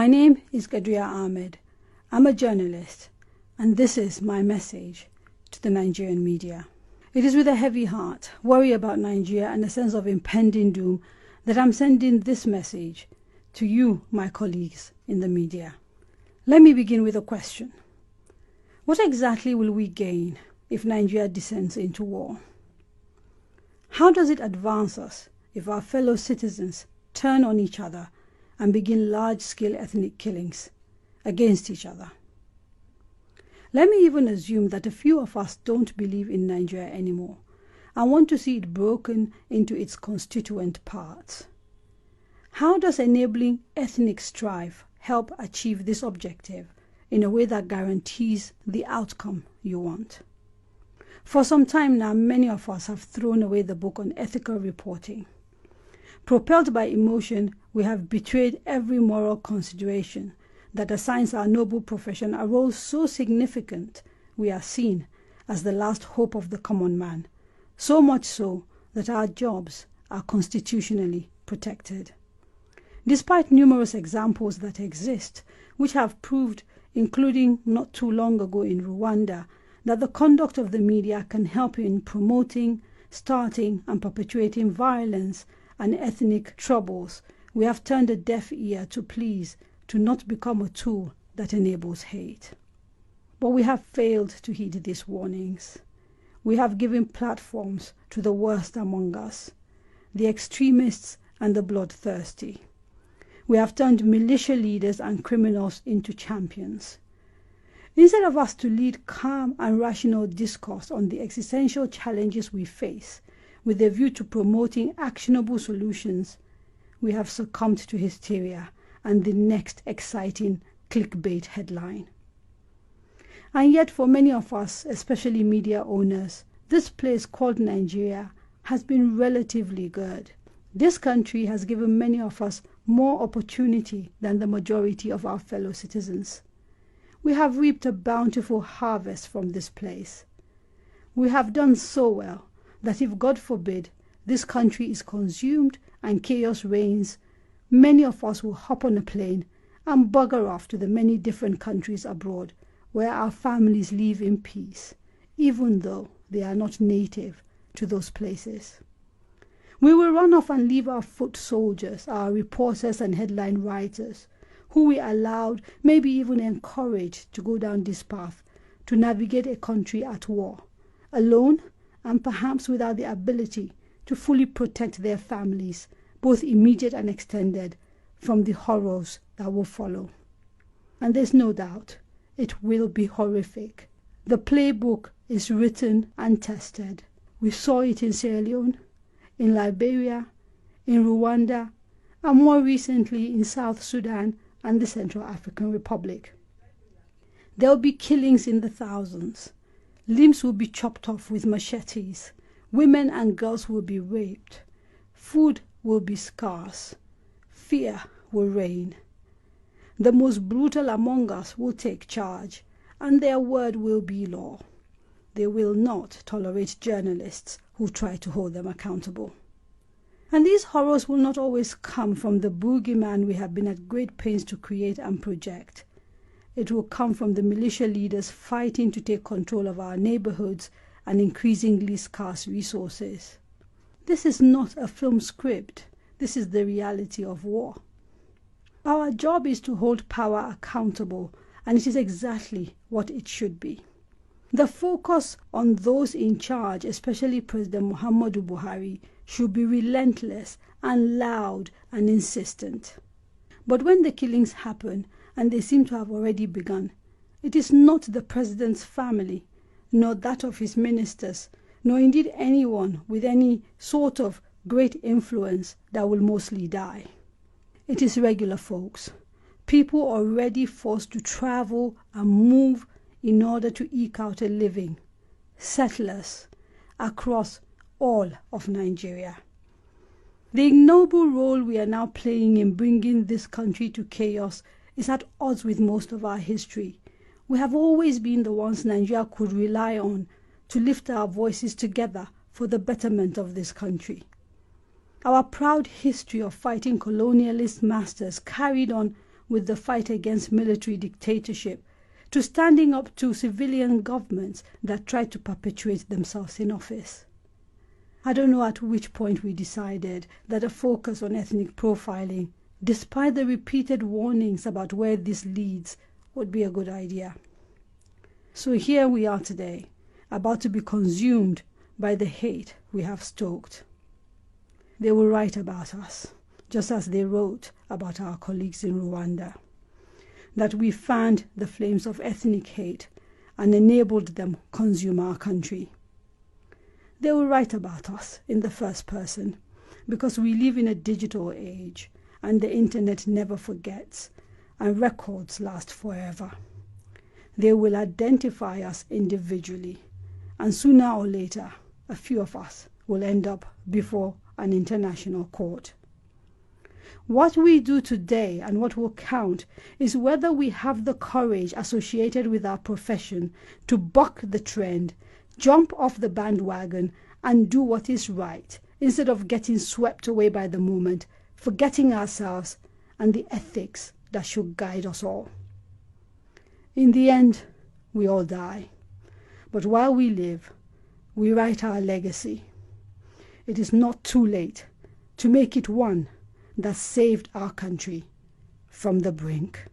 My name is Gadria Ahmed. I'm a journalist, and this is my message to the Nigerian media. It is with a heavy heart, worry about Nigeria, and a sense of impending doom that I'm sending this message to you, my colleagues in the media. Let me begin with a question. What exactly will we gain if Nigeria descends into war? How does it advance us if our fellow citizens turn on each other and begin large-scale ethnic killings against each other? Let me even assume that a few of us don't believe in Nigeria anymore and want to see it broken into its constituent parts. How does enabling ethnic strife help achieve this objective in a way that guarantees the outcome you want? For some time now, many of us have thrown away the book on ethical reporting. Propelled by emotion, we have betrayed every moral consideration that assigns our noble profession a role so significant we are seen as the last hope of the common man, so much so that our jobs are constitutionally protected. Despite numerous examples that exist, which have proved, including not too long ago in Rwanda, that the conduct of the media can help in promoting, starting, and perpetuating violence and ethnic troubles, we have turned a deaf ear to pleas to not become a tool that enables hate. But we have failed to heed these warnings. We have given platforms to the worst among us, the extremists and the bloodthirsty. We have turned militia leaders and criminals into champions. Instead of us to lead calm and rational discourse on the existential challenges we face with a view to promoting actionable solutions, we have succumbed to hysteria and the next exciting clickbait headline. And yet for many of us, especially media owners, this place called Nigeria has been relatively good. This country has given many of us more opportunity than the majority of our fellow citizens. We have reaped a bountiful harvest from this place. We have done so well that if, God forbid, this country is consumed and chaos reigns, many of us will hop on a plane and bugger off to the many different countries abroad where our families live in peace, even though they are not native to those places. We will run off and leave our foot soldiers, our reporters and headline writers, who we allowed, maybe even encouraged, to go down this path to navigate a country at war, alone and perhaps without the ability to fully protect their families, both immediate and extended, from the horrors that will follow. And there's no doubt it will be horrific. The playbook is written and tested. We saw it in Sierra Leone, in Liberia, in Rwanda, and more recently in South Sudan and the Central African Republic. There will be killings in the thousands. Limbs will be chopped off with machetes. Women and girls will be raped. Food will be scarce. Fear will reign. The most brutal among us will take charge, and their word will be law. They will not tolerate journalists who try to hold them accountable. And these horrors will not always come from the boogeyman we have been at great pains to create and project. It will come from the militia leaders fighting to take control of our neighborhoods and increasingly scarce resources. This is not a film script. This is the reality of war. Our job is to hold power accountable, and it is exactly what it should be. The focus on those in charge, especially President Muhammadu Buhari, should be relentless and loud and insistent. But when the killings happen, and they seem to have already begun, it is not the president's family, nor that of his ministers, nor indeed anyone with any sort of great influence that will mostly die. It is regular folks, people already forced to travel and move in order to eke out a living, settlers across all of Nigeria. The ignoble role we are now playing in bringing this country to chaos is at odds with most of our history. We have always been the ones Nigeria could rely on to lift our voices together for the betterment of this country. Our proud history of fighting colonialist masters carried on with the fight against military dictatorship, to standing up to civilian governments that try to perpetuate themselves in office. I don't know at which point we decided that a focus on ethnic profiling, despite the repeated warnings about where this leads, would be a good idea. So here we are today, about to be consumed by the hate we have stoked. They will write about us, just as they wrote about our colleagues in Rwanda, that we fanned the flames of ethnic hate and enabled them consume our country. They will write about us in the first person because we live in a digital age and the internet never forgets and records last forever. They will identify us individually, and sooner or later, a few of us will end up before an international court. What we do today and what will count is whether we have the courage associated with our profession to buck the trend, jump off the bandwagon, and do what is right, instead of getting swept away by the moment, forgetting ourselves and the ethics that should guide us all. In the end, we all die. But while we live, we write our legacy. It is not too late to make it one that saved our country from the brink.